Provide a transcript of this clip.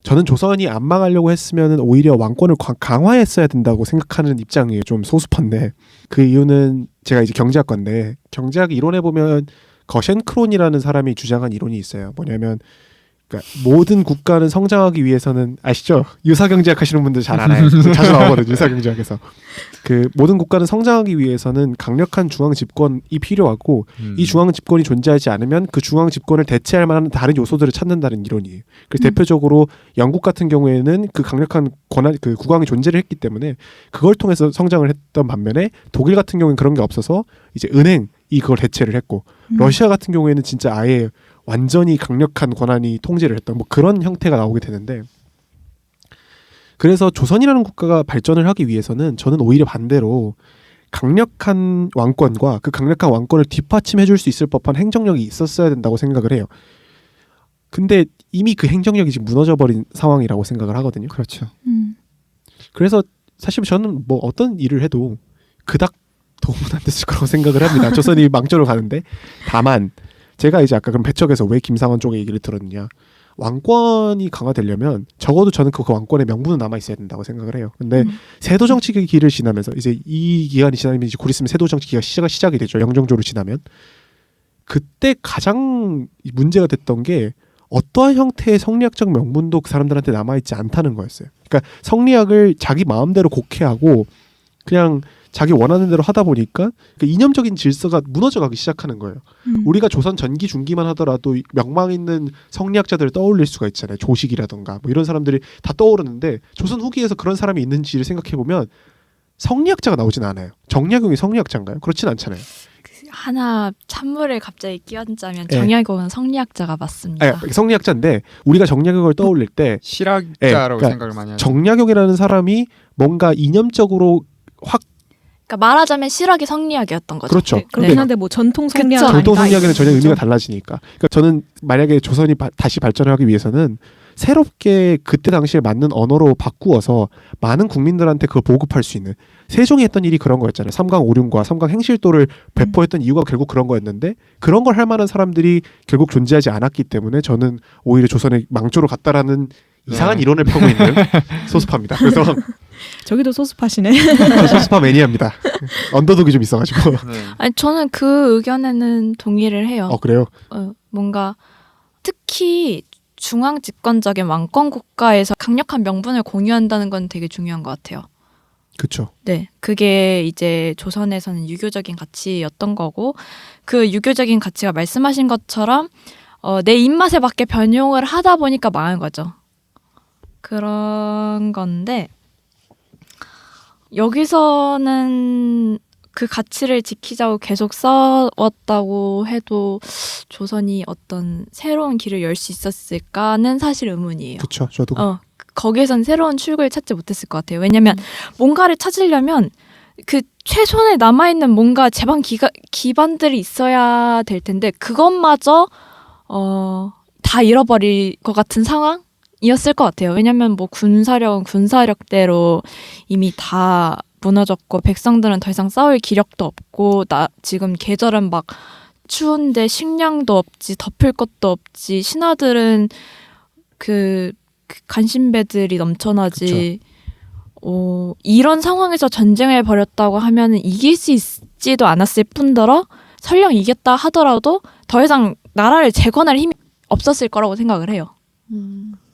저는 조선이 안 망하려고 했으면 오히려 왕권을 강화했어야 된다고 생각하는 입장이에요. 좀 소수파인데 그 이유는 제가 이제 경제학과인데 경제학 이론에 보면 거셴크론이라는 사람이 주장한 이론이 있어요. 뭐냐면 그러니까 모든 국가는 성장하기 위해서는 아시죠? 유사경제학 하시는 분들 잘 알아요. 자주 나오거든요. 유사경제학에서. 그 모든 국가는 성장하기 위해서는 강력한 중앙 집권이 필요하고 이 중앙 집권이 존재하지 않으면 그 중앙 집권을 대체할 만한 다른 요소들을 찾는다는 이론이에요. 그래서 대표적으로 영국 같은 경우에는 그 강력한 권한 그 국왕이 존재를 했기 때문에 그걸 통해서 성장을 했던 반면에 독일 같은 경우는 그런 게 없어서 이제 은행이 그걸 대체를 했고 러시아 같은 경우에는 진짜 아예 완전히 강력한 권한이 통제를 했던 뭐 그런 형태가 나오게 되는데 그래서 조선이라는 국가가 발전을 하기 위해서는 저는 오히려 반대로 강력한 왕권과 그 강력한 왕권을 뒷받침해 줄 수 있을 법한 행정력이 있었어야 된다고 생각을 해요. 근데 이미 그 행정력이 지금 무너져 버린 상황이라고 생각을 하거든요. 그렇죠. 그래서 사실 저는 뭐 어떤 일을 해도 그닥 도움은 안 됐을 거라고 생각을 합니다. 조선이 망조로 가는데 다만 제가 이제 아까 그럼 배척에서 왜 김상원 쪽의 얘기를 들었느냐. 왕권이 강화되려면 적어도 저는 그 왕권의 명분은 남아 있어야 된다고 생각을 해요. 근데 세도 정치의 길을 지나면서 이제 이 기간이 지나면 이제 곧 있으면 세도 정치기가 시작이 되죠. 영정조로 지나면 그때 가장 문제가 됐던 게 어떠한 형태의 성리학적 명분도 그 사람들한테 남아 있지 않다는 거였어요. 그러니까 성리학을 자기 마음대로 곡해하고 그냥 자기 원하는 대로 하다 보니까 그 이념적인 질서가 무너져가기 시작하는 거예요. 우리가 조선 전기 중기만 하더라도 명망 있는 성리학자들을 떠올릴 수가 있잖아요. 조식이라던가 뭐 이런 사람들이 다 떠오르는데 조선 후기에서 그런 사람이 있는지를 생각해보면 성리학자가 나오진 않아요. 정약용이 성리학자인가요? 그렇진 않잖아요. 하나 찬물을 갑자기 끼얹자면 정약용은 성리학자가 맞습니다. 성리학자인데 우리가 정약용을 떠올릴 때 실학자라고 그러니까 생각을 많이 하죠. 정약용이라는 사람이 뭔가 이념적으로 확 그러니까 말하자면 실학이 성리학이었던 거죠. 그렇죠. 그렇긴 한데 뭐 전통 성리학 그쵸. 전통 성리학에는 전혀 의미가 달라지니까. 그러니까 저는 만약에 조선이 다시 발전을 하기 위해서는 새롭게 그때 당시에 맞는 언어로 바꾸어서 많은 국민들한테 그걸 보급할 수 있는 세종이 했던 일이 그런 거였잖아요. 삼강 오륜과 삼강 행실도를 배포했던 이유가 결국 그런 거였는데 그런 걸 할 만한 사람들이 결국 존재하지 않았기 때문에 저는 오히려 조선의 망조로 갔다라는 이상한 이론을 펴고 있는 소수파입니다. 그래서 저기도 소수파시네. 저 소수파 매니아입니다. 언더독이 좀 있어가지고. 네. 아니 저는 그 의견에는 동의를 해요. 그래요? 뭔가 특히 중앙 집권적인 왕권 국가에서 강력한 명분을 공유한다는 건 되게 중요한 것 같아요. 그렇죠. 네, 그게 이제 조선에서는 유교적인 가치였던 거고 그 유교적인 가치가 말씀하신 것처럼 내 입맛에 맞게 변용을 하다 보니까 망한 거죠. 그런 건데 여기서는 그 가치를 지키자고 계속 싸웠다고 해도 조선이 어떤 새로운 길을 열 수 있었을까는 사실 의문이에요. 그렇죠. 저도. 거기에선 새로운 출구를 찾지 못했을 것 같아요. 왜냐하면 뭔가를 찾으려면 그 최소한에 남아있는 뭔가 제방 기반들이 있어야 될 텐데 그것마저 다 잃어버릴 것 같은 상황이었을 것 같아요. 왜냐하면 뭐 군사력은 군사력대로 이미 다 무너졌고 백성들은 더 이상 싸울 기력도 없고 지금 계절은 막 추운데 식량도 없지 덮을 것도 없지 신하들은 그 간신배들이 넘쳐나지. 이런 상황에서 전쟁을 벌였다고 하면 이길 수 있지도 않았을 뿐더러 설령 이겼다 하더라도 더 이상 나라를 재건할 힘이 없었을 거라고 생각을 해요.